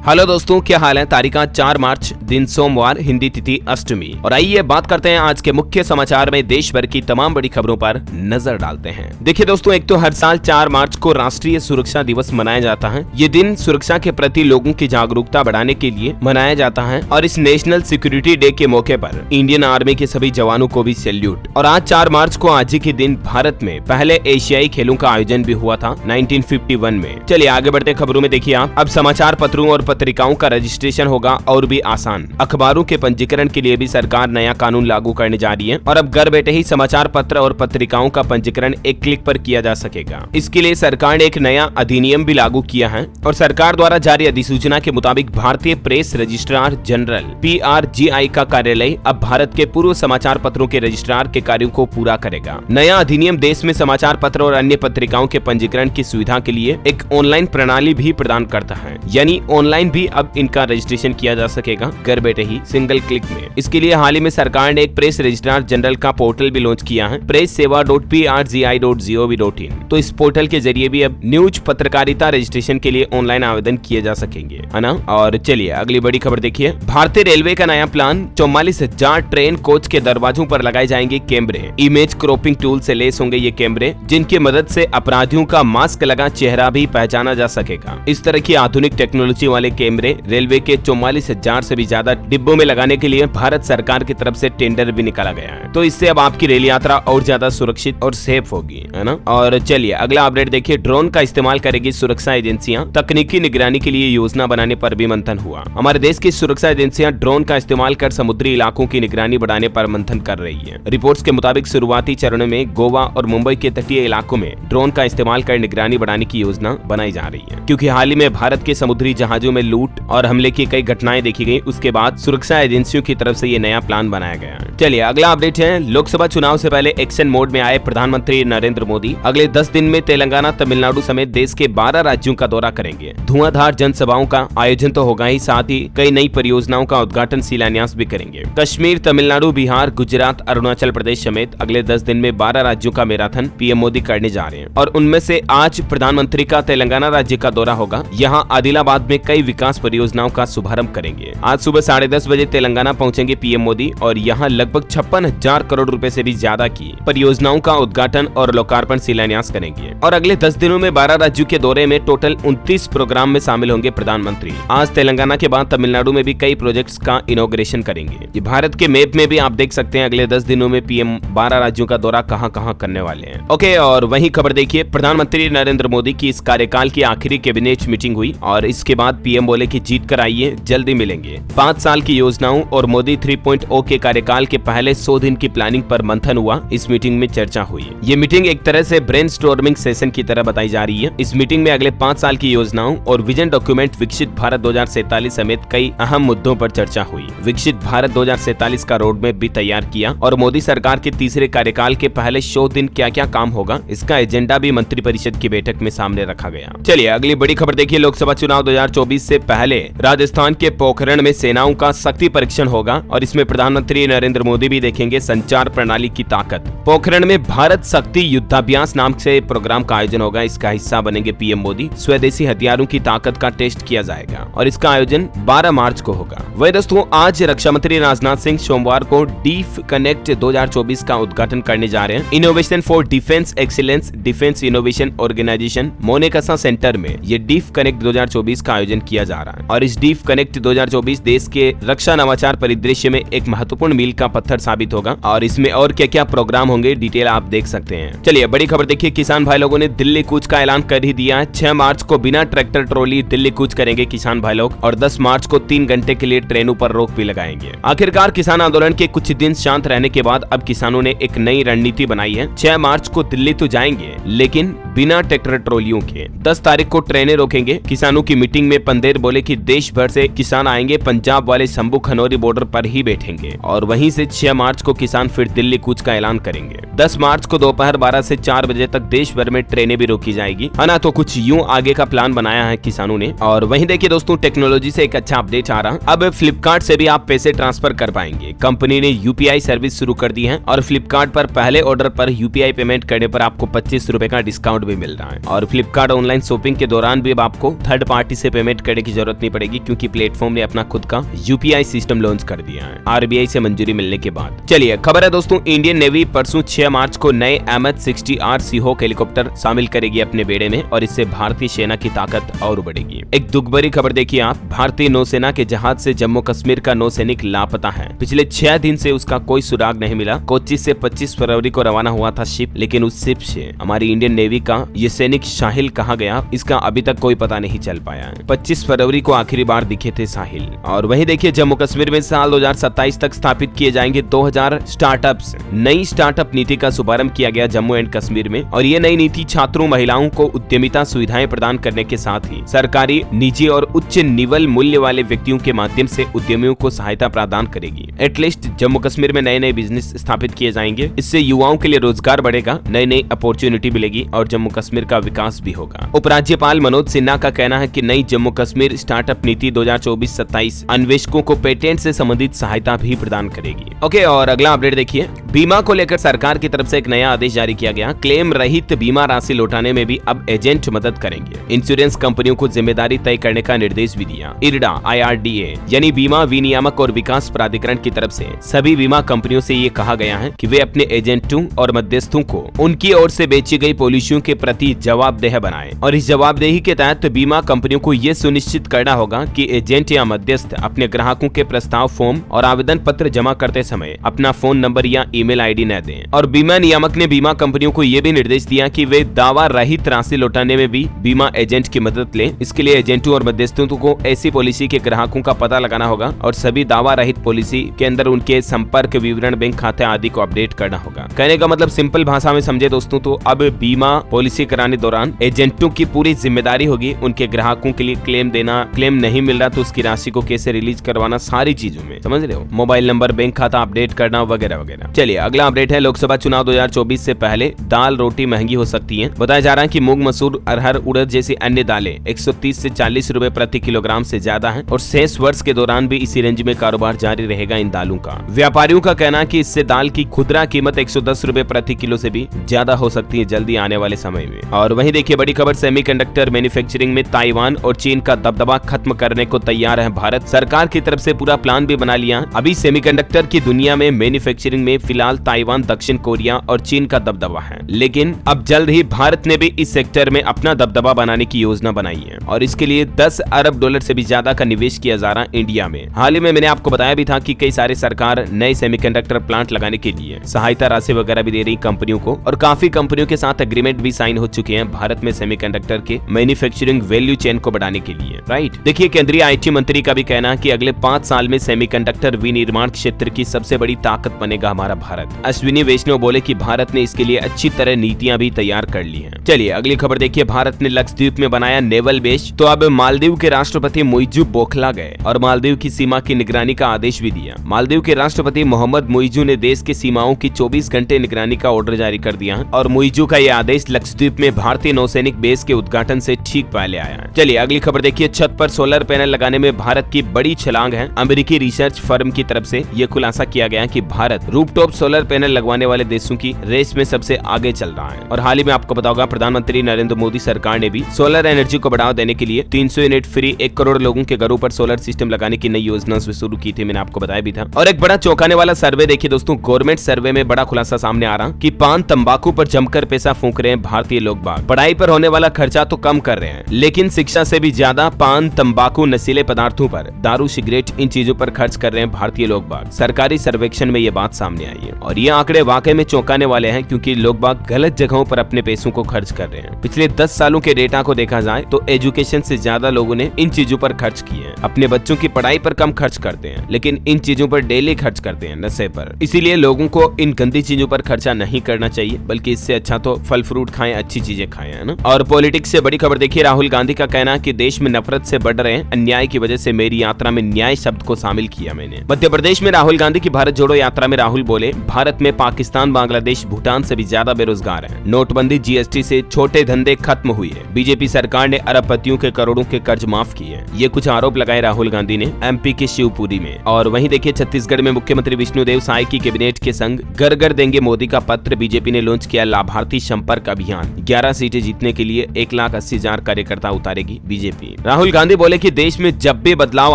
Hello दोस्तों, क्या हाल है। तारीख 4 मार्च, दिन सोमवार, हिंदी तिथि अष्टमी। और आइए बात करते हैं आज के मुख्य समाचार में देश भर की तमाम बड़ी खबरों पर नजर डालते हैं। देखिए दोस्तों, एक तो हर साल 4 मार्च को राष्ट्रीय सुरक्षा दिवस मनाया जाता है। ये दिन सुरक्षा के प्रति लोगों की जागरूकता बढ़ाने के लिए मनाया जाता है और इस नेशनल सिक्योरिटी डे के मौके पर इंडियन आर्मी के सभी जवानों को भी सैल्यूट। और आज 4 मार्च को आज ही के दिन भारत में पहले एशियाई खेलों का आयोजन भी हुआ था 1951 में। चलिए आगे बढ़ते खबरों में। देखिए आप, अब समाचार पत्रों और पत्रिकाओं का रजिस्ट्रेशन होगा और भी आसान। अखबारों के पंजीकरण के लिए भी सरकार नया कानून लागू करने जा रही है और अब घर बैठे ही समाचार पत्र और पत्रिकाओं का पंजीकरण एक क्लिक पर किया जा सकेगा। इसके लिए सरकार ने एक नया अधिनियम भी लागू किया है और सरकार द्वारा जारी अधिसूचना के मुताबिक भारतीय प्रेस रजिस्ट्रार जनरल PRGI का कार्यालय अब भारत के पूर्व समाचार पत्रों के रजिस्ट्रार के कार्यों को पूरा करेगा। नया अधिनियम देश में समाचार पत्र और अन्य पत्रिकाओं के पंजीकरण की सुविधा के लिए एक ऑनलाइन प्रणाली भी प्रदान करता है, यानी ऑनलाइन भी अब इनका रजिस्ट्रेशन किया जा सकेगा घर बैठे ही सिंगल क्लिक में। इसके लिए हाल ही में सरकार ने एक प्रेस रजिस्ट्रार जनरल का पोर्टल भी लॉन्च किया है, presssewa.prgi.gov.in। तो इस पोर्टल के जरिए भी अब न्यूज पत्रकारिता रजिस्ट्रेशन के लिए ऑनलाइन आवेदन किए जा सकेंगे, है ना। और चलिए अगली बड़ी खबर देखिए। भारतीय रेलवे का नया प्लान, 44,000 ट्रेन कोच के दरवाजों पर लगाए जाएंगे कैमरे। इमेज क्रॉपिंग टूल से लेस होंगे ये कैमरे, जिनकी मदद से अपराधियों का मास्क लगा चेहरा भी पहचाना जा सकेगा। इस तरह की आधुनिक टेक्नोलॉजी वाले कैमरे रेलवे के 44,000 से भी ज्यादा डिब्बों में लगाने के लिए भारत सरकार की तरफ से टेंडर भी निकाला गया है। तो इससे अब आपकी रेल यात्रा और ज्यादा सुरक्षित और सेफ होगी, है ना। और चलिए अगला अपडेट देखिए। ड्रोन का इस्तेमाल करेगी सुरक्षा एजेंसियां, तकनीकी निगरानी के लिए योजना बनाने पर भी मंथन हुआ। हमारे देश की सुरक्षा एजेंसियां ड्रोन का इस्तेमाल कर समुद्री इलाकों की निगरानी बढ़ाने पर मंथन कर रही है। रिपोर्ट्स के मुताबिक शुरुआती चरणों में गोवा और मुंबई के तटीय इलाकों में ड्रोन का इस्तेमाल कर निगरानी बढ़ाने की योजना बनाई जा रही है, क्योंकि हाल ही में भारत के समुद्री जहाजों में लूट और हमले की कई घटनाएं देखी गई। उसके बाद सुरक्षा एजेंसियों की तरफ से ये नया प्लान बनाया गया है। चलिए अगला अपडेट है। लोकसभा चुनाव से पहले एक्शन मोड में आए प्रधानमंत्री नरेंद्र मोदी अगले 10 दिन में तेलंगाना, तमिलनाडु समेत देश के 12 राज्यों का दौरा करेंगे। धुआंधार जनसभाओं का आयोजन तो होगा ही, साथ ही कई नई परियोजनाओं का उद्घाटन, शिलान्यास भी करेंगे। कश्मीर, तमिलनाडु, बिहार, गुजरात, अरुणाचल प्रदेश समेत अगले 10 दिन में 12 राज्यों का मैराथन पीएम मोदी करने जा रहे हैं और उनमें से आज प्रधानमंत्री का तेलंगाना राज्य का दौरा होगा। यहाँ आदिलाबाद में कई विकास परियोजनाओं का शुभारंभ करेंगे। आज सुबह 10:30 बजे तेलंगाना पहुंचेंगे पीएम मोदी और यहाँ लगभग 56,000 करोड़ रुपए से भी ज्यादा की परियोजनाओं का उद्घाटन और लोकार्पण, शिलान्यास करेंगे। और अगले 10 दिनों में 12 राज्यों के दौरे में टोटल 29 प्रोग्राम में शामिल होंगे प्रधानमंत्री। आज तेलंगाना के बाद तमिलनाडु में भी कई प्रोजेक्ट्स का इनॉग्रेशन करेंगे। ये भारत के मैप में भी आप देख सकते हैं अगले 10 दिनों में पीएम 12 राज्यों का दौरा कहां करने वाले हैं। ओके, और वही खबर देखिए। प्रधानमंत्री नरेंद्र मोदी की इस कार्यकाल की आखिरी कैबिनेट मीटिंग हुई और इसके बाद पीएम बोले कि जीत कर आइए, जल्दी मिलेंगे। 5 साल की योजनाओं और मोदी 3.0 के कार्यकाल के पहले 100 दिन की प्लानिंग पर मंथन हुआ। इस मीटिंग में चर्चा हुई। ये मीटिंग एक तरह से ब्रेनस्टॉर्मिंग सेशन की तरह बताई जा रही है। इस मीटिंग में अगले 5 साल की योजनाओं और विजन डॉक्यूमेंट विकसित भारत 2047 समेत कई अहम मुद्दों पर चर्चा हुई। विकसित भारत 2047 का रोड मैप भी तैयार किया और मोदी सरकार के तीसरे कार्यकाल के पहले 100 दिन क्या क्या काम होगा, इसका एजेंडा भी मंत्रिपरिषद की बैठक में सामने रखा गया। चलिए अगली बड़ी खबर देखिए। लोकसभा चुनाव 2024 से पहले राजस्थान के पोखरण में सेनाओं का शक्ति परीक्षण होगा और इसमें प्रधानमंत्री नरेंद्र मोदी भी देखेंगे संचार प्रणाली की ताकत। पोखरण में भारत शक्ति युद्धाभ्यास नाम से प्रोग्राम का आयोजन होगा। इसका हिस्सा बनेंगे पीएम मोदी। स्वदेशी हथियारों की ताकत का टेस्ट किया जाएगा और इसका आयोजन 12 मार्च को होगा। वही दोस्तों, आज रक्षा मंत्री राजनाथ सिंह सोमवार को डीफ कनेक्ट 2024 का उद्घाटन करने जा रहे हैं। Innovation for defence excellence defence innovation organisation मोनेकसा सेंटर में ये डीफ कनेक्ट 2024 का आयोजन किया जा रहा है और इस डीफ कनेक्ट 2024 देश के रक्षा नवाचार परिदृश्य में एक महत्वपूर्ण मील का पत्थर साबित होगा और इसमें और क्या क्या प्रोग्राम होंगे, डिटेल आप देख सकते हैं। चलिए बड़ी खबर देखिए। किसान भाई लोगों ने दिल्ली कूच का ऐलान कर ही दिया है। 6 मार्च को बिना ट्रैक्टर ट्रॉली दिल्ली कूच करेंगे किसान भाई लोग और 10 मार्च को 3 घंटे के लिए ट्रेनों पर रोक भी लगाएंगे। आखिरकार किसान आंदोलन के कुछ दिन शांत रहने के बाद अब किसानों ने एक नई रणनीति बनाई है। 6 मार्च को दिल्ली तो जाएंगे लेकिन बिना ट्रैक्टर ट्रॉलियों के। 10 तारीख को ट्रेनें रोकेंगे। किसानों की मीटिंग में पंदेर बोले कि देश भर से किसान आएंगे, पंजाब वाले शंभू खनौरी बॉर्डर पर ही बैठेंगे और वहीं से 6 मार्च को किसान फिर दिल्ली कूच का ऐलान करेंगे। 10 मार्च को दोपहर 12 से 4 बजे तक देश भर में ट्रेनें भी रोकी जाएगी, है ना। तो कुछ यूं आगे का प्लान बनाया है किसानों ने। और वहीं देखिए दोस्तों, टेक्नोलॉजी से एक अच्छा अपडेट आ रहा। अब फ्लिपकार्ट से भी आप पैसे ट्रांसफर कर पाएंगे। कंपनी ने यूपीआई सर्विस शुरू कर दी है और फ्लिपकार्ट पर पहले ऑर्डर पर यूपीआई पेमेंट करने पर आपको 25 रुपए का डिस्काउंट भी मिल रहा है। और फ्लिपकार्ट ऑनलाइन शॉपिंग के दौरान भी अब आपको थर्ड पार्टी से पेमेंट करने करने की जरूरत नहीं पड़ेगी क्योंकि प्लेटफॉर्म ने अपना खुद का यूपीआई सिस्टम लॉन्च कर दिया है आरबीआई से मंजूरी मिलने के बाद। चलिए खबर है दोस्तों, इंडियन नेवी परसों 6 मार्च को नए MH-60R सीहोक हेलीकॉप्टर शामिल करेगी अपने बेड़े में और इससे भारतीय सेना की ताकत और बढ़ेगी। एक दुख भरी खबर देखिए आप, भारतीय नौसेना के जहाज से जम्मू कश्मीर का नौसैनिक लापता है। पिछले 6 दिन से उसका कोई सुराग नहीं मिला। कोच्चि से 25 फरवरी को रवाना हुआ था शिप, लेकिन उस शिप से हमारी इंडियन नेवी का ये सैनिक साहिल कहाँ गया इसका अभी तक कोई पता नहीं चल पाया है। 25 फरवरी को आखिरी बार दिखे थे साहिल। और वहीं देखिए जम्मू कश्मीर में साल 2027 तक स्थापित किए जाएंगे 2000 स्टार्टअप्स। नई स्टार्टअप नीति का शुभारंभ किया गया जम्मू एंड कश्मीर में और ये नई नीति छात्रों महिलाओं को उद्यमिता सुविधाएं प्रदान करने के साथ ही सरकारी, निजी और उच्च निवल मूल्य वाले व्यक्तियों के माध्यम से उद्यमियों को सहायता प्रदान करेगी। एटलीस्ट जम्मू कश्मीर में नए नए बिजनेस स्थापित किए जाएंगे। इससे युवाओं के लिए रोजगार बढ़ेगा, नई नई अपॉर्चुनिटी मिलेगी और जम्मू कश्मीर का विकास भी होगा। उपराज्यपाल मनोज सिन्हा का कहना है कि नई जम्मू कश्मीर स्टार्टअप नीति 2024-27 अन्वेषकों को पेटेंट से संबंधित सहायता भी प्रदान करेगी। ओके, और अगला अपडेट देखिए, बीमा को लेकर सरकार की तरफ से एक नया आदेश जारी किया गया। क्लेम रहित बीमा राशि लौटाने में भी अब एजेंट मदद करेंगे। इंश्योरेंस कंपनियों को जिम्मेदारी तय करने का निर्देश भी दिया। IRDA IRDA यानी बीमा विनियामक और विकास प्राधिकरण की तरफ से सभी बीमा कंपनियों से ये कहा गया है कि वे अपने एजेंटों और मध्यस्थों को उनकी ओर से बेची गई पॉलिसियों के प्रति जवाबदेह बनाएं और इस जवाबदेही के तहत बीमा कंपनियों को ये सुनिश्चित करना होगा कि एजेंट या मध्यस्थ अपने ग्राहकों के प्रस्ताव फॉर्म और आवेदन पत्र जमा करते समय अपना फोन नंबर या ईमेल आईडी न दें। और बीमा नियामक ने बीमा कंपनियों को यह भी निर्देश दिया कि वे दावा रहित राशि लौटाने में भी बीमा एजेंट की मदद लें। इसके लिए एजेंटों और मध्यस्थों को ऐसी पॉलिसी के ग्राहकों का पता लगाना होगा और सभी दावा रहित पॉलिसी के अंदर उनके संपर्क विवरण, बैंक खाते आदि को अपडेट करना होगा। कहने का मतलब सिंपल भाषा में समझे दोस्तों तो अब बीमा पॉलिसी कराने दौरान एजेंटों की पूरी जिम्मेदारी होगी उनके ग्राहकों के लिए क्लेम देना, क्लेम नहीं मिल रहा तो उसकी राशि को कैसे रिलीज करवाना, सारी चीजों में समझ रहे हो, मोबाइल नंबर, बैंक खाता अपडेट करना वगैरह वगैरह। चलिए अगला अपडेट है, लोकसभा चुनाव 2024 से पहले दाल रोटी महंगी हो सकती है। बताया जा रहा है कि मूंग, मसूर, अरहर, उड़द जैसी अन्य दालें 130 से 40 रुपए प्रति किलोग्राम से ज्यादा है और शेष वर्ष के दौरान भी इसी रेंज में कारोबार जारी रहेगा इन दालों का। व्यापारियों का कहना है कि इससे दाल की खुदरा कीमत 110 रुपए प्रति किलो से भी ज्यादा हो सकती है जल्दी आने वाले समय में। और वहीं देखिए बड़ी खबर, सेमीकंडक्टर मैन्युफैक्चरिंग में ताइवान और चीन का दबदबा खत्म करने को तैयार है भारत। सरकार की तरफ से पूरा प्लान भी बना लिया। अभी सेमीकंडक्टर की दुनिया में मैन्युफैक्चरिंग में फिलहाल ताइवान, दक्षिण कोरिया और चीन का दबदबा है, लेकिन अब जल्द ही भारत ने भी इस सेक्टर में अपना दबदबा बनाने की योजना बनाई है और इसके लिए $10 अरब से भी ज्यादा का निवेश किया जा रहा है इंडिया में। हाल ही में मैंने आपको बताया भी था कि कई सारे सरकार नए सेमीकंडक्टर प्लांट लगाने के लिए सहायता राशि वगैरह भी दे रही कंपनियों को और काफी कंपनियों के साथ एग्रीमेंट भी साइन हो चुके हैं भारत में सेमीकंडक्टर के मैन्युफैक्चरिंग वैल्यू चेन को बढ़ाने के लिए। राइट, देखिए केंद्रीय IT मंत्री का भी कहना है कि अगले 5 साल में सेमीकंडक्टर विनिर्माण क्षेत्र की सबसे बड़ी ताकत बनेगा हमारा भारत। अश्विनी वैष्णव बोले कि भारत ने इसके लिए अच्छी तरह नीतियां भी तैयार कर ली हैं। चलिए अगली खबर देखिए, भारत ने लक्षद्वीप में बनाया नेवल बेस, तो अब मालदीव के राष्ट्रपति मुइज़्ज़ू बोखला गए और मालदीव की सीमा की निगरानी का आदेश भी दिया। मालदीव के राष्ट्रपति मोहम्मद मुइज़्ज़ू ने देश की सीमाओं की 24 घंटे निगरानी का ऑर्डर जारी कर दिया और मुइज़्ज़ू का यह आदेश लक्षद्वीप में भारतीय नौसैनिक बेस के उद्घाटन से ठीक पहले आया है। चलिए अगली खबर देखिए, छत पर सोलर पैनल लगाने में भारत की बड़ी छलांग है। अमेरिकी रिसर्च फर्म की तरफ से यह खुलासा किया गया कि भारत रूफटॉप सोलर पैनल लगवाने वाले देशों की रेस में सबसे आगे चल रहा है। और हाल ही में आपको बताओगा प्रधानमंत्री नरेंद्र मोदी सरकार ने भी सोलर एनर्जी को बढ़ावा देने के लिए 300 यूनिट फ्री 1 करोड़ लोगों के घरों पर सोलर सिस्टम लगाने की नई योजना शुरू की थी, मैंने आपको बताया भी था। और एक बड़ा चौंकाने वाला सर्वे देखिए दोस्तों, गवर्नमेंट सर्वे में बड़ा खुलासा सामने आ रहा कि पान तंबाकू पर जमकर पैसा फूंक रहे हैं भारतीय लोग बाग। पढ़ाई पर होने वाला खर्चा तो कम कर रहे हैं, लेकिन शिक्षा से भी ज्यादा पान, तंबाकू, नशीले पदार्थों पर, दारू, सिगरेट, इन चीजों पर खर्च कर रहे हैं भारतीय लोग बाग। सरकारी सर्वेक्षण में ये बात सामने आई है और ये आंकड़े वाकई में चौंकाने वाले हैं क्योंकि लोग बाग गलत जगहों पर अपने पैसों को खर्च कर रहे हैं। पिछले 10 सालों के डेटा को देखा जाए तो एजुकेशन से ज्यादा लोगों ने इन चीजों पर खर्च किए हैं। अपने बच्चों की पढ़ाई पर कम खर्च करते हैं, लेकिन इन चीजों पर डेली खर्च करते हैं, नशे पर। इसीलिए लोगों को इन गंदी चीजों पर खर्चा नहीं करना चाहिए, बल्कि इससे अच्छा तो फल फ्रूट खाएं, अच्छी चीजें खाएं, है ना। और पॉलिटिक्स से बड़ी खबर देखिए, राहुल गांधी का कहना है कि देश में नफरत से बढ़ रहे अन्याय की वजह से मेरी यात्रा में न्याय शब्द को शामिल किया मैंने। मध्य प्रदेश में राहुल गांधी की भारत जोड़ो यात्रा में राहुल बोले भारत में पाकिस्तान, बांग्लादेश, भूटान से भी ज्यादा बेरोजगार हैं। नोटबंदी, जीएसटी से छोटे धंधे खत्म हुई है। बीजेपी सरकार ने अरबपतियों के करोड़ों के कर्ज माफ किए। ये कुछ आरोप लगाए राहुल गांधी ने एमपी के शिवपुरी में। और वहीं देखिए छत्तीसगढ़ में मुख्यमंत्री विष्णुदेव साय की कैबिनेट के संग घर देंगे मोदी का पत्र। बीजेपी ने लॉन्च किया लाभार्थी संपर्क अभियान। 11 सीटें जीतने के लिए 1,80,000 कार्यकर्ता उतारेगी बीजेपी। राहुल गांधी बोले कि देश में जब भी बदलाव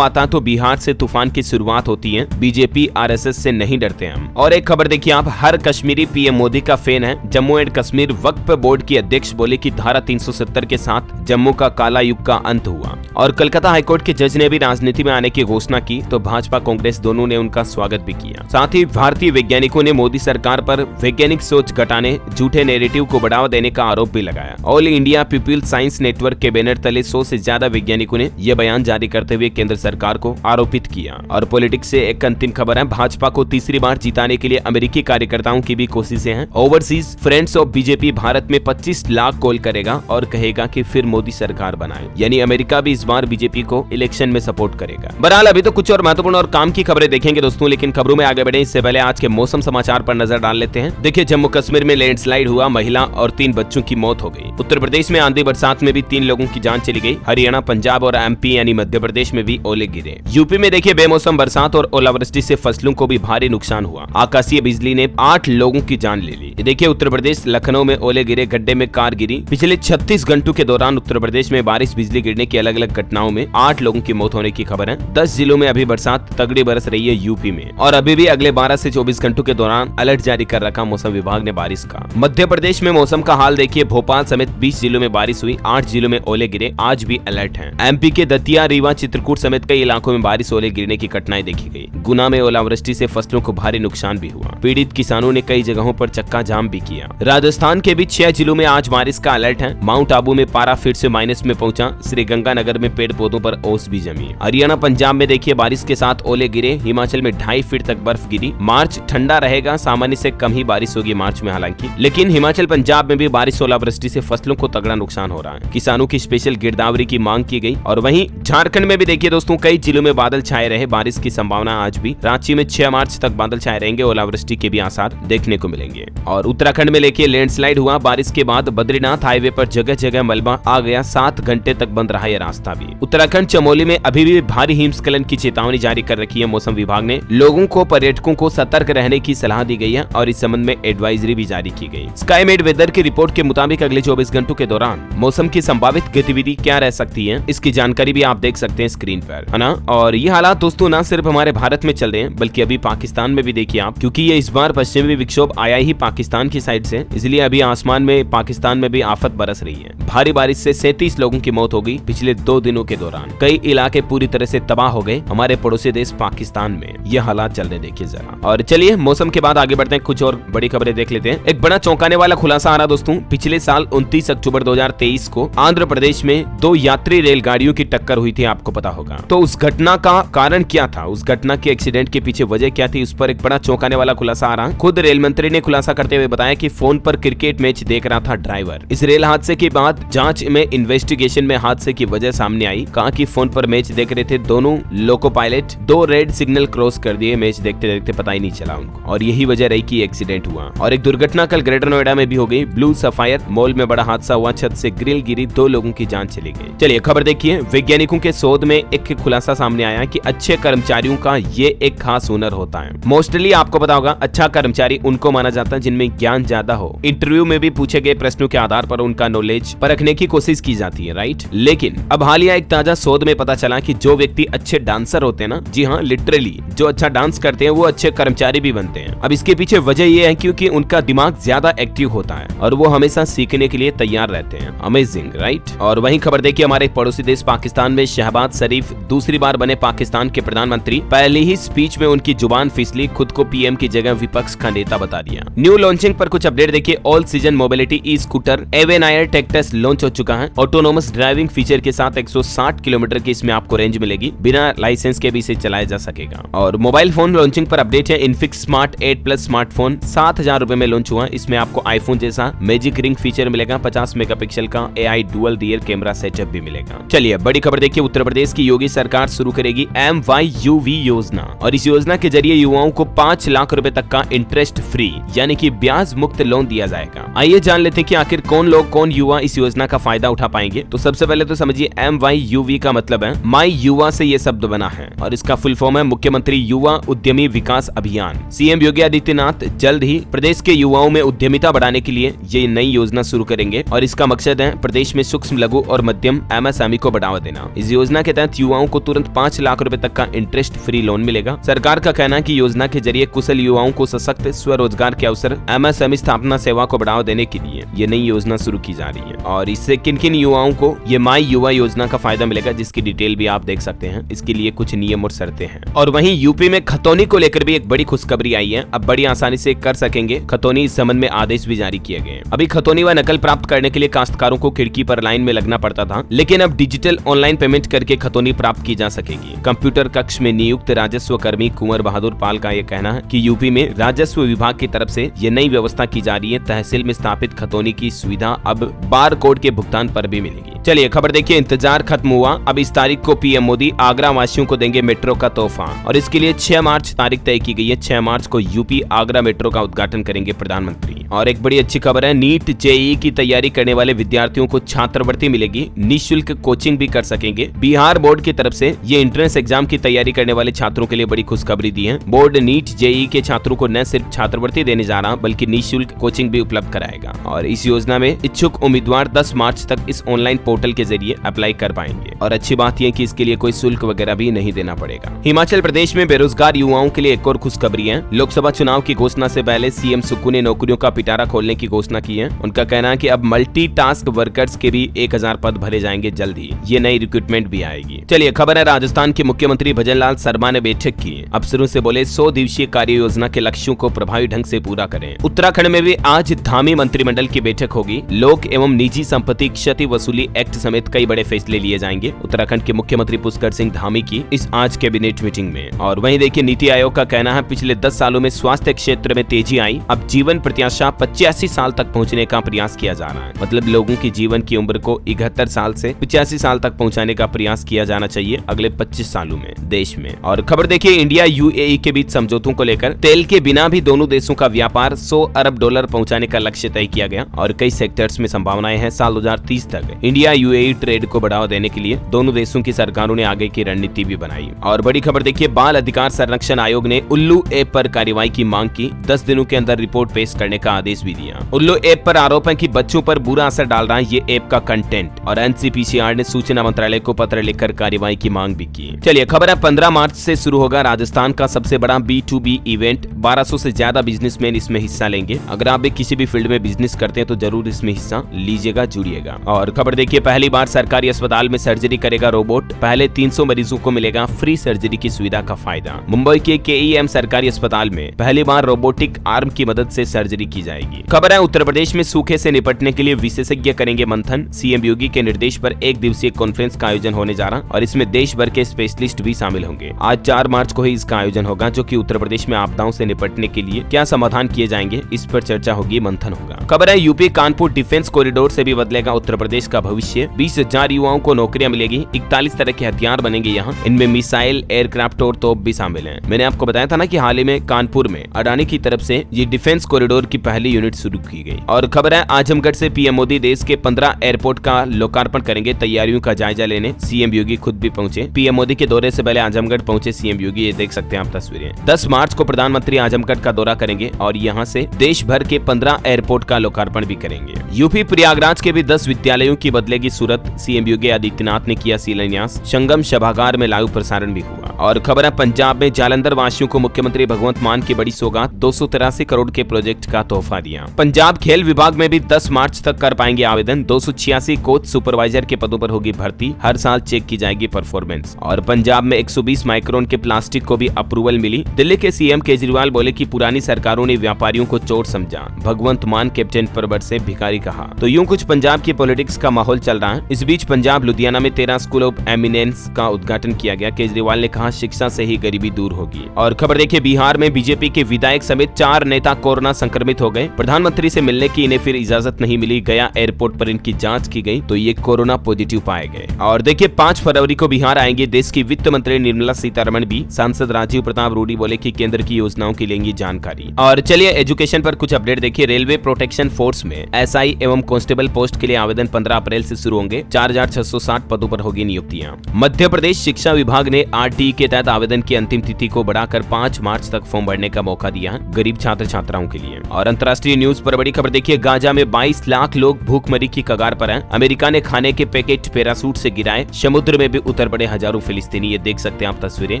आता तो बिहार से तूफान की शुरुआत होती है। बीजेपी आरएसएस से नहीं डरते हम। और एक खबर देखिए आप, हर कश्मीरी पीएम मोदी का फैन है। Jammu and Kashmir Waqf board की अध्यक्ष बोले कि धारा 370 के साथ जम्मू का काला युग का अंत हुआ। और कलकत्ता हाईकोर्ट के जज ने भी राजनीति में आने की घोषणा की तो भाजपा कांग्रेस दोनों ने उनका स्वागत भी किया। साथ ही भारतीय वैज्ञानिकों ने मोदी सरकार पर वैज्ञानिक सोच घटाने, झूठे नैरेटिव को बढ़ावा देने का आरोप भी लगाया। All India people's science network के बैनर तले 100 से ज्यादा वैज्ञानिकों ने यह बयान जारी करते हुए केंद्र सरकार को आरोपित किया। और पॉलिटिक्स से एक अंतिम खबर है, भाजपा को तीसरी बार जिताने के लिए अमेरिकी कार्यकर्ताओं की भी कोशिशें हैं। Overseas friends of BJP Bharat में 25 लाख कॉल करेगा और कहेगा कि फिर मोदी सरकार बनाए। यानी अमेरिका भी इस बार बीजेपी को इलेक्शन में सपोर्ट करेगा। बहरहाल अभी तो कुछ और महत्वपूर्ण और काम की खबरें देखेंगे दोस्तों, लेकिन खबरों में आगे बढ़े इससे पहले आज के मौसम समाचार पर नजर डाल लेते हैं। देखिए जम्मू कश्मीर में लैंडस्लाइड हुआ, महिला और 3 बच्चों की मौत हो गई। उत्तर प्रदेश में आंधी बरसात में भी 3 लोगों की जान चली गई। हरियाणा, पंजाब और एमपी यानी मध्य प्रदेश में भी ओले गिरे। यूपी में देखिए बेमौसम बरसात और ओलावृष्टि से फसलों को भी भारी नुकसान हुआ। आकाशीय बिजली ने 8 लोगों की जान ले ली। देखिए उत्तर प्रदेश लखनऊ में ओले गिरे, गड्ढे में कार गिरी। पिछले 36 घंटों के दौरान उत्तर प्रदेश में बारिश, बिजली गिरने की अलग अलग घटनाओं में 8 लोगों की मौत होने की खबर है। 10 जिलों में अभी बरसात तगड़ी बरस रही है यूपी में। और अभी भी अगले 12 से 24 घंटों के दौरान अलर्ट जारी कर रखा मौसम विभाग ने बारिश का। मध्य प्रदेश में मौसम का हाल देखिए, भोपाल समेत 20 जिलों में बारिश हुई, 8 जिलों में ओले गिरे, आज भी अलर्ट है। एमपी के दतिया, रीवा, चित्रकूट समेत कई इलाकों में बारिश, ओले गिरने की घटनाएं देखी गई। गुना में ओलावृष्टि से फसलों को भारी नुकसान भी हुआ। पीड़ित किसानों ने कई जगहों पर चक्का जाम भी किया। राजस्थान के भी 6 जिलों में आज बारिश का अलर्ट है। माउंट आबू में पारा फिर से माइनस में पहुंचा। श्रीगंगानगर में पेड़ पौधों पर ओस भी जमी। हरियाणा, पंजाब में देखिए बारिश के साथ ओले गिरे। हिमाचल में 2.5 फीट तक बर्फ गिरी। मार्च ठंडा रहेगा, सामान्य से कम ही बारिश होगी मार्च में हालांकि, लेकिन हिमाचल, पंजाब में भी बारिश, ओलावृष्टि से फसलों को तगड़ा नुकसान हो रहा है। किसानों की स्पेशल गिरदावरी की मांग की गई। और वहीं झारखंड में भी देखिए दोस्तों कई जिलों में बादल छाए रहे, बारिश की संभावना आज भी। रांची में 6 मार्च तक बादल छाए रहेंगे, ओलावृष्टि के भी आसार देखने को मिलेंगे। और उत्तराखंड में देखिए लैंडस्लाइड हुआ, बारिश के बाद बद्रीनाथ हाईवे पर जगह जगह मलबा आ गया। 7 घंटे तक बंद रहा यह रास्ता भी। उत्तराखंड चमोली में अभी भी भारी हिमस्खलन की चेतावनी जारी कर रखी है मौसम विभाग ने। लोगों को, पर्यटकों को सतर्क रहने की सलाह दी गई है और इस संबंध में एडवाइजरी भी जारी की गई। स्काईमेड वेदर की रिपोर्ट के मुताबिक अगले 24 घंटों के दौरान मौसम की संभावित गतिविधि क्या रह सकती है, इसकी जानकारी भी आप देख सकते हैं स्क्रीन पर, है ना। और ये हालात दोस्तों न सिर्फ हमारे भारत में चल रहे हैं बल्कि अभी पाकिस्तान में भी देखिए आप, क्योंकि ये इस बार पश्चिमी विक्षोभ आया ही पाकिस्तान की साइड से, इसलिए अभी आसमान में पाकिस्तान में भी आफत बरस रही है। भारी बारिश से 37 लोगों की मौत हो गई पिछले 2 दिनों के दौरान। कई इलाके पूरी तरह से तबाह हो गए हमारे पड़ोसी देश पाकिस्तान में। ये हालात चल रहे देखिए जरा। और चलिए मौसम के बाद आगे बढ़ते हैं, कुछ और बड़ी खबरें देख लेते हैं। एक बड़ा चौंकाने वाला खुलासा आ रहा दोस्तों, पिछले साल 29 अक्टूबर 2023 को आंध्र प्रदेश में 2 यात्री रेलगाड़ियों की टक्कर हुई थी, आपको पता होगा। तो उस घटना का कारण क्या था, उस घटना के एक्सीडेंट के पीछे वजह क्या थी, उस पर एक बड़ा चौंकाने वाला खुलासा आ रहा। खुद रेल मंत्री ने खुलासा करते हुए बताया कि फोन पर क्रिकेट मैच देख रहा था ड्राइवर। इस रेल हादसे के बाद जांच में, इन्वेस्टिगेशन में हादसे की वजह सामने आई। कहा कि फोन पर मैच देख रहे थे दोनों loco pilot, 2 red signal cross कर दिए, मैच देखते देखते पता ही नहीं चला उनको, और यही वजह रही कि एक्सीडेंट हुआ। और एक दुर्घटना कल ग्रेटर नोएडा में भी हो गई। ब्लू सफायर मॉल में बड़ा हादसा हुआ, छत से ग्रिल गिरी, 2 लोगों की जान चली गई। चलिए खबर देखिए, वैज्ञानिकों के शोध में एक खुलासा सामने आया कि अच्छे कर्मचारियों का ये एक खास हुनर होता है। मोस्टली आपको पता होगा अच्छा कर्मचारी उनको माना जाता है जिनमें ज्ञान ज्यादा हो। इंटरव्यू में भी पूछे गए प्रश्नों के आधार पर उनका नॉलेज परखने की कोशिश की जाती है, राइट। लेकिन अब हालिया एक ताजा शोध में पता चला कि जो व्यक्ति अच्छे डांसर होते हैं ना, जी हाँ लिटरली जो अच्छा डांस करते हैं वो अच्छे कर्मचारी भी बनते हैं। अब इसके पीछे वजह ये है क्योंकि उनका दिमाग ज्यादा एक्टिव होता है और वो हमेशा सीखने के लिए तैयार रहते हैं। Amazing, right. और वहीं खबर देखिए, हमारे पड़ोसी देश पाकिस्तान में शहबाज शरीफ दूसरी बार बने पाकिस्तान के प्रधानमंत्री। पहले ही स्पीच में उनकी जुबान फिसली, खुद को पीएम की जगह विपक्ष का नेता बता दिया। न्यू लॉन्चिंग पर कुछ अपडेट देखिए। All season mobility e scooter एवेनायर take test launch हो चुका है। ऑटोनोमस ड्राइविंग फीचर के साथ 160 किलोमीटर की इसमें आपको रेंज मिलेगी, बिना लाइसेंस के भी इसे चलाया जा सकेगा। और मोबाइल फोन लॉन्चिंग पर अपडेट है। इनफिक्स स्मार्ट 8 प्लस स्मार्टफोन 7,000 रुपए में लॉन्च हुआ। इसमें आपको आईफोन जैसा मैजिक रिंग फीचर मिलेगा, 50 मेगापिक्सल का AI dual rear camera setup भी मिलेगा। चलिए बड़ी खबर देखिए, उत्तर प्रदेश की योगी सरकार शुरू करेगी MYUV योजना, और इस योजना के जरिए युवाओं को 5 लाख लाख रुपए तक का इंटरेस्ट फ्री यानी कि ब्याज मुक्त लोन दिया जाएगा। आइए जान लेते हैं कि आखिर कौन युवा इस योजना का फायदा उठा पाएंगे। तो सबसे पहले तो समझिए MYUV का मतलब है माई युवा से ये शब्द बना है और इसका फुल फॉर्म है मुख्यमंत्री युवा उद्यमी विकास अभियान। सीएम योगी आदित्यनाथ जल्द ही प्रदेश के युवाओं में उद्यमिता बढ़ाने के लिए ये नई योजना शुरू करेंगे और इसका मकसद है प्रदेश में सूक्ष्म लघु और मध्यम MSME को बढ़ावा देना। इस योजना के तहत युवाओं को तुरंत 5 लाख रुपए तक का इंटरेस्ट फ्री लोन मिलेगा। सरकार का कहना है कि योजना के जरिए कुशल युवाओं को सशक्त स्वरोजगार के अवसर MSME स्थापना सेवा को बढ़ावा देने के लिए ये नई योजना शुरू की जा रही है। और इससे किन किन युवाओं को ये माई युवा योजना का फायदा मिलेगा जिसकी डिटेल भी आप देख सकते हैं। इसके लिए कुछ नियम और शर्तें हैं। और वहीं यूपी में खतौनी को लेकर भी एक बड़ी खुशखबरी आई है। अब बड़ी आसानी से कर सकेंगे खतौनी, इस संबंध में आदेश भी जारी किए गए। अभी खतौनी व नकल प्राप्त करने के लिए काश्तकारों को खिड़की पर लाइन में लगना पड़ता था, लेकिन अब डिजिटल ऑनलाइन पेमेंट करके खतौनी प्राप्त की जा सकेगी। कंप्यूटर कक्ष में नियुक्त राजस्व कर्मी कुंवर बहादुर पाल का यह कहना है कि यूपी में राजस्व विभाग की तरफ से ये नई व्यवस्था की जा रही है। तहसील में स्थापित खतौनी की सुविधा अब बार कोड के भुगतान पर भी मिलेगी। चलिए खबर देखिए, इंतजार खत्म हुआ। अब इस तारीख को पीएम मोदी आगरा वासियों को देंगे मेट्रो का तोहफा और इसके लिए 6 मार्च तारीख तय की गई है। 6 मार्च को यूपी आगरा मेट्रो का उद्घाटन करेंगे प्रधानमंत्री। और एक बड़ी अच्छी खबर है, नीट जेईई की तैयारी करने वाले विद्यार्थियों को छात्रवृत्ति मिलेगी, निःशुल्क कोचिंग भी कर सकेंगे। बिहार बोर्ड की तरफ से ये एंट्रेंस एग्जाम की तैयारी करने वाले छात्रों के लिए बड़ी खुशखबरी दी है। बोर्ड नीट जेईई के छात्रों को न सिर्फ छात्रवृत्ति देने जा रहा बल्कि निःशुल्क कोचिंग भी उपलब्ध कराएगा। और इस योजना में इच्छुक उम्मीदवार 10 मार्च तक इस ऑनलाइन पोर्टल के जरिए अप्लाई कर पाएंगे। और अच्छी बात यह कि इसके लिए कोई शुल्क वगैरह भी नहीं देना पड़ेगा। हिमाचल प्रदेश में बेरोजगार युवाओं के लिए एक और खुशखबरी है। लोकसभा चुनाव की घोषणा से पहले सीएम सुक्कू ने नौकरियों का पिटारा खोलने की घोषणा की है। उनका कहना है कि अब मल्टीटास्क वर्कर्स के भी 1000 पद भरे जाएंगे जल्द ही। ये नई रिक्रूटमेंट भी आएगी। चलिए खबर है, राजस्थान के मुख्यमंत्री भजनलाल शर्मा ने बैठक की। अफसरों से बोले 100 दिवसीय कार्य योजना के लक्ष्यों को प्रभावी ढंग से पूरा करें। उत्तराखंड में भी आज धामी मंत्रिमंडल की बैठक होगी। लोक एवं निजी संपत्ति क्षति वसूली एक्ट समेत कई बड़े फैसले लिए जाएंगे उत्तराखंड के मुख्यमंत्री पुष्कर सिंह धामी की इस आज कैबिनेट मीटिंग में। और वहीं देखिए, नीति आयोग का कहना है पिछले 10 सालों में स्वास्थ्य क्षेत्र में तेजी आई। अब जीवन प्रत्याशा 85 साल तक पहुंचने का प्रयास किया जा रहा है। मतलब लोगों की जीवन की उम्र को 71 साल से 85 साल तक पहुंचाने का प्रयास किया जाना चाहिए अगले 25 सालों में देश में। और खबर देखिए, इंडिया यूएई के बीच समझौतों को लेकर तेल के बिना भी दोनों देशों का व्यापार $100 अरब पहुंचाने का लक्ष्य तय किया गया और कई सेक्टर्स में संभावनाएं हैं। साल 2030 तक इंडिया यूएई ट्रेड को बढ़ावा देने के लिए दोनों देशों की सरकारों ने आगे की रणनीति भी बनाई। और बड़ी खबर देखिए, बाल अधिकार संरक्षण आयोग ने उल्लू ऐप पर कार्रवाई की मांग की। 10 दिनों के अंदर रिपोर्ट पेश करने का आदेश भी दिया। उल्लू ऐप पर आरोप है कि बच्चों पर बुरा असर डाल रहा है ये ऐप का कंटेंट। और एनसीपीसीआर ने सूचना मंत्रालय को पत्र लिखकर कार्रवाई की मांग भी की। चलिए खबर है, 15 मार्च से शुरू होगा राजस्थान का सबसे बड़ा B2B इवेंट। 1200 से ज्यादा बिजनेसमैन इसमें हिस्सा लेंगे। अगर आप भी किसी भी फील्ड में बिजनेस करते हैं तो जरूर इसमें हिस्सा लीजिएगा, जुड़िएगा। और खबर देखिए, पहली बार सरकारी अस्पताल में सर्जरी करेगा रोबोट। पहले 300 मरीजों को मिलेगा फ्री सर्जरी की सुविधा का फायदा। मुंबई के KEM सरकारी अस्पताल में पहली बार रोबोटिक आर्म की मदद से सर्जरी की जाएगी। खबर है, उत्तर प्रदेश में सूखे से निपटने के लिए विशेषज्ञ करेंगे मंथन। सीएम योगी के निर्देश पर 1 दिवसीय कॉन्फ्रेंस का आयोजन होने जा रहा और इसमें देश भर के स्पेशलिस्ट भी शामिल होंगे। आज 4 मार्च को ही इसका आयोजन होगा, जो कि उत्तर प्रदेश में आपदाओं से निपटने के लिए क्या समाधान किए जाएंगे इस पर चर्चा होगी, मंथन होगा। खबर है, यूपी कानपुर डिफेंस कॉरिडोर से भी बदलेगा उत्तर प्रदेश का भविष्य। 20,000 युवाओं को नौकरियां मिलेगी। 41 तरह के हथियार बनेंगे यहाँ। इनमें मिसाइल, एयरक्राफ्ट और तोप भी शामिल हैं। मैंने आपको बताया था ना कि हाल ही में कानपुर में अडानी की तरफ से ये डिफेंस कॉरिडोर की पहली यूनिट शुरू की गई। और खबर है, आजमगढ़ से पीएम मोदी देश के 15 एयरपोर्ट का लोकार्पण करेंगे। तैयारियों का जायजा लेने सीएम योगी खुद भी पहुंचे। पीएम मोदी के दौरे से पहले आजमगढ़ पहुंचे सीएम योगी, ये देख सकते हैं आप तस्वीरें। 10 मार्च को प्रधानमंत्री आजमगढ़ का दौरा करेंगे और यहाँ से देश भर के 15 एयरपोर्ट का लोकार्पण भी करेंगे। यूपी प्रयागराज के भी 10 विद्यालयों की बदलेगी सूरत। सीएम योगी आदित्यनाथ ने किया शिलान्यास। संगम सभागार में लाइव प्रसारण भी हुआ। और खबर है, पंजाब में जालंधर वासियों को मुख्यमंत्री भगवंत मान की बड़ी सौगात। 283 करोड़ के प्रोजेक्ट का तोहफा दिया। पंजाब खेल विभाग में भी 10 मार्च तक कर पाएंगे आवेदन। 286 कोच सुपरवाइजर के पदों पर होगी भर्ती। हर साल चेक की जाएगी परफॉर्मेंस। और पंजाब में 120 माइक्रोन के प्लास्टिक को भी अप्रूवल मिली। दिल्ली के सीएम केजरीवाल बोले कि पुरानी सरकारों ने व्यापारियों को चोर समझा। भगवंत मान कैप्टन परवर से भिखारी कहा। तो यूं कुछ पंजाब की पॉलिटिक्स का माहौल चल रहा है। इस बीच पंजाब लुधियाना में 13 स्कूल ऑफ एमिनेंस का उद्घाटन किया गया। केजरीवाल ने कहा शिक्षा से ही गरीबी दूर होगी। और खबर देखिए, बिहार में बीजेपी के विधायक समेत 4 नेता कोरोना संक्रमित हो गए। प्रधानमंत्री से मिलने की इन्हें फिर इजाजत नहीं मिली। गया एयरपोर्ट पर इनकी जांच की गई तो ये कोरोना पॉजिटिव पाए गए। और देखिए 5 फरवरी को बिहार आएंगे देश की वित्त मंत्री निर्मला सीतारमण भी। सांसद राजीव प्रताप रूडी बोले कि केंद्र की योजनाओं की लेंगी जानकारी। और चलिए एजुकेशन पर कुछ अपडेट देखिए। रेलवे प्रोटेक्शन फोर्स में एसआई एवं कांस्टेबल पोस्ट के लिए आवेदन 15 अप्रैल से शुरू होंगे। 4660 पदों पर होगी नियुक्तियां। मध्य प्रदेश शिक्षा विभाग ने आरटीई के तहत आवेदन की अंतिम तिथि को बढ़ाकर 5 मार्च तक फॉर्म भरने का मौका दिया गरीब छात्र छात्राओं के लिए। और अंतर्राष्ट्रीय न्यूज पर बड़ी खबर देखिए, गाजा में 22 लाख लोग भूखमरी की कगार पर हैं। अमेरिका ने खाने के पैकेट पैराशूट से गिराए। समुद्र में भी उतर पड़े हजारों फिलिस्तीनी। ये देख सकते हैं आप तस्वीरें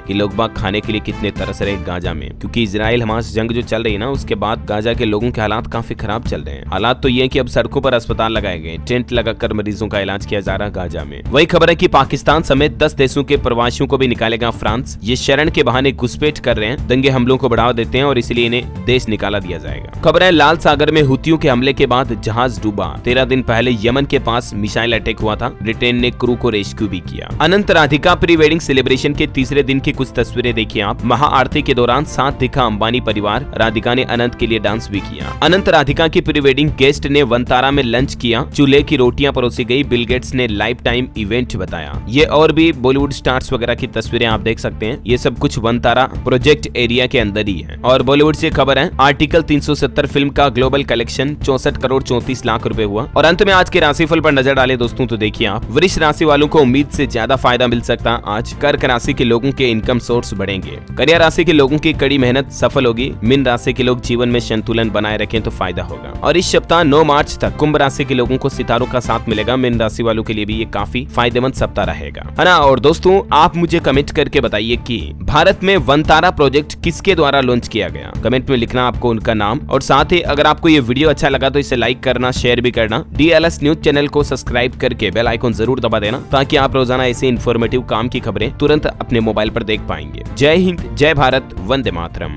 कि लोग बाग खाने के लिए कितने तरस रहे गाजा में, क्योंकि इजराइल हमास जंग जो चल रही है ना, उसके बाद गाजा के लोगों के हालात काफी खराब चल रहे हैं। हालात तो ये कि अब सड़कों पर अस्पताल लगाए गए, टेंट लगाकर मरीजों का इलाज किया जा रहा है गाजा में। वही खबर है कि पाकिस्तान समेत 10 देशों के प्रवासियों को भी निकालेगा फ्रांस। ये शरण के बहाने घुसपैठ कर रहे हैं, दंगे हमलों को बढ़ावा देते हैं और इसलिए इन्हें देश निकाला दिया जाएगा। खबर है लाल सागर में हुतियों के हमले के बाद जहाज डूबा। 13 दिन पहले यमन के पास मिसाइल अटैक हुआ था। ब्रिटेन ने क्रू को रेस्क्यू भी किया। अनंत राधिका प्री वेडिंग सेलिब्रेशन के तीसरे दिन की कुछ तस्वीरें देखिए आप। महाआरती के दौरान साथ दिखा अंबानी परिवार। राधिका ने अनंत के लिए डांस भी किया। अनंत राधिका की प्री वेडिंग गेस्ट ने वनतारा में लंच किया। चूल्हे की रोटियां परोसी गई। बिल गेट्स ने लाइफ टाइम इवेंट बताया। ये और भी बॉलीवुड स्टार्स वगैरह की तस्वीरें आप देख सकते हैं। ये सब कुछ वनतारा प्रोजेक्ट एरिया के अंदर ही है। और बॉलीवुड से खबर है, आर्टिकल 370 फिल्म का ग्लोबल कलेक्शन 64 करोड़ 34 लाख रुपए हुआ। और अंत में आज के राशिफल पर नजर डाले दोस्तों तो देखिए आप, वृष राशि वालों को उम्मीद से ज्यादा फायदा मिल सकता है आज। कर्क राशि के लोगों के इनकम सोर्स बढ़ेंगे। कन्या राशि के लोगों की कड़ी मेहनत सफल होगी। मीन राशि के लोग जीवन में संतुलन बनाए रखें तो फायदा होगा। और इस सप्ताह 9 मार्च तक कुंभ राशि के लोगों को सितारों का साथ मिलेगा। मीन राशि वालों के लिए भी ये काफी फायदेमंद सप्ताह रहेगा, है ना। और दोस्तों आप मुझे कमेंट करके बताइए कि भारत में वनतारा प्रोजेक्ट किसके द्वारा लॉन्च किया गया। कमेंट में लिखना आपको उनका नाम। और साथ ही अगर आपको ये वीडियो अच्छा लगा तो इसे लाइक करना, शेयर भी करना। DLS न्यूज चैनल को सब्सक्राइब करके बेल आइकन जरूर दबा देना, ताकि आप रोजाना ऐसे इन्फॉर्मेटिव काम की खबरें तुरंत अपने मोबाइल पर देख पाएंगे। जय हिंद, जय भारत, वंदे मातरम।